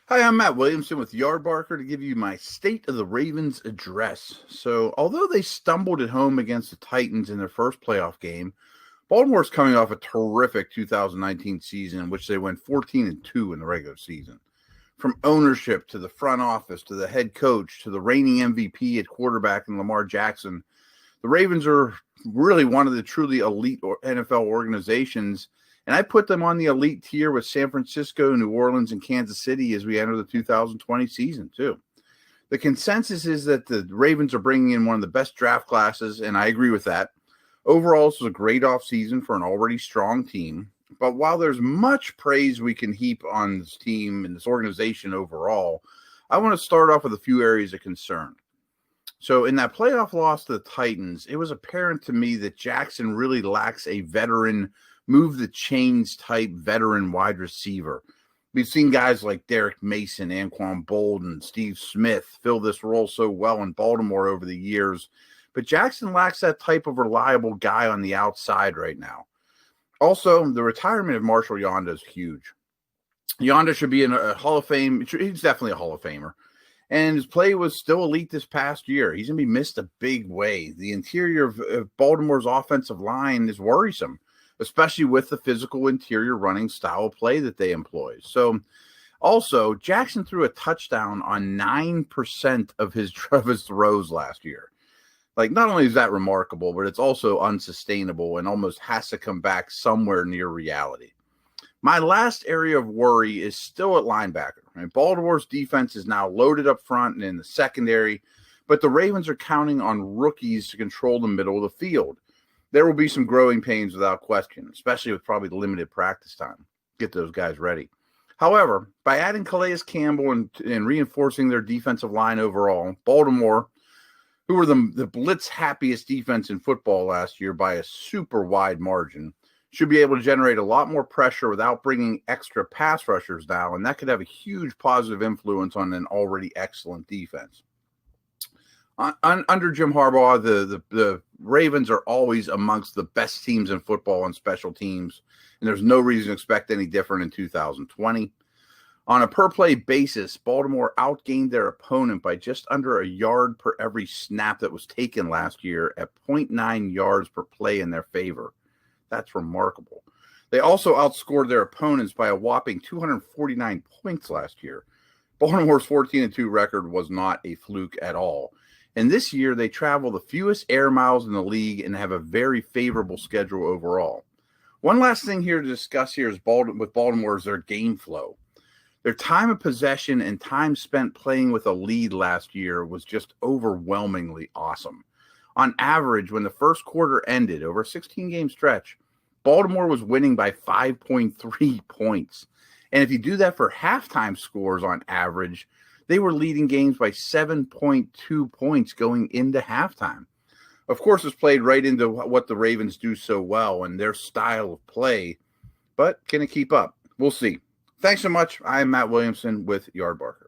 Hi, I'm Matt Williamson with Yardbarker to give you my State of the Ravens address. So, although they stumbled at home against the Titans in their first playoff game, Baltimore's coming off a terrific 2019 season in which they went 14-2 in the regular season. From ownership to the front office to the head coach to the reigning MVP at quarterback in Lamar Jackson, the Ravens are really one of the truly elite NFL organizations, and I put them on the elite tier with San Francisco, New Orleans, and Kansas City as we enter the 2020 season, too. The consensus is that the Ravens are bringing in one of the best draft classes, and I agree with that. Overall, this was a great offseason for an already strong team. But while there's much praise we can heap on this team and this organization overall, I want to start off with a few areas of concern. So in that playoff loss to the Titans, it was apparent to me that Jackson really lacks a veteran, move the chains type veteran wide receiver. We've seen guys like Derek Mason, Anquan Bolden, Steve Smith fill this role so well in Baltimore over the years, but Jackson lacks that type of reliable guy on the outside right now. Also, the retirement of Marshall Yonda is huge. Yonda should be in a Hall of Fame. He's definitely a Hall of Famer. And his play was still elite this past year. He's going to be missed a big way. The interior of Baltimore's offensive line is worrisome, especially with the physical interior running style of play that they employ. So, also, Jackson threw a touchdown on 9% of his throws last year. Like, not only is that remarkable, but it's also unsustainable and almost has to come back somewhere near reality. My last area of worry is still at linebacker. Right? Baltimore's defense is now loaded up front and in the secondary, but the Ravens are counting on rookies to control the middle of the field. There will be some growing pains without question, especially with probably limited practice time. Get those guys ready. However, by adding Calais Campbell and reinforcing their defensive line overall, Baltimore, who were the blitz happiest defense in football last year by a super wide margin, should be able to generate a lot more pressure without bringing extra pass rushers down, and that could have a huge positive influence on an already excellent defense. Under Jim Harbaugh, the Ravens are always amongst the best teams in football on special teams, and there's no reason to expect any different in 2020. On a per-play basis, Baltimore outgained their opponent by just under a yard per every snap that was taken last year at 0.9 yards per play in their favor. That's remarkable. They also outscored their opponents by a whopping 249 points last year. Baltimore's 14-2 record was not a fluke at all. And this year, they travel the fewest air miles in the league and have a very favorable schedule overall. One last thing here to discuss here is with Baltimore is their game flow. Their time of possession and time spent playing with a lead last year was just overwhelmingly awesome. On average, when the first quarter ended over a 16-game stretch, Baltimore was winning by 5.3 points. And if you do that for halftime scores on average, they were leading games by 7.2 points going into halftime. Of course, it's played right into what the Ravens do so well and their style of play, but can it keep up? We'll see. Thanks so much. I'm Matt Williamson with Yardbarker.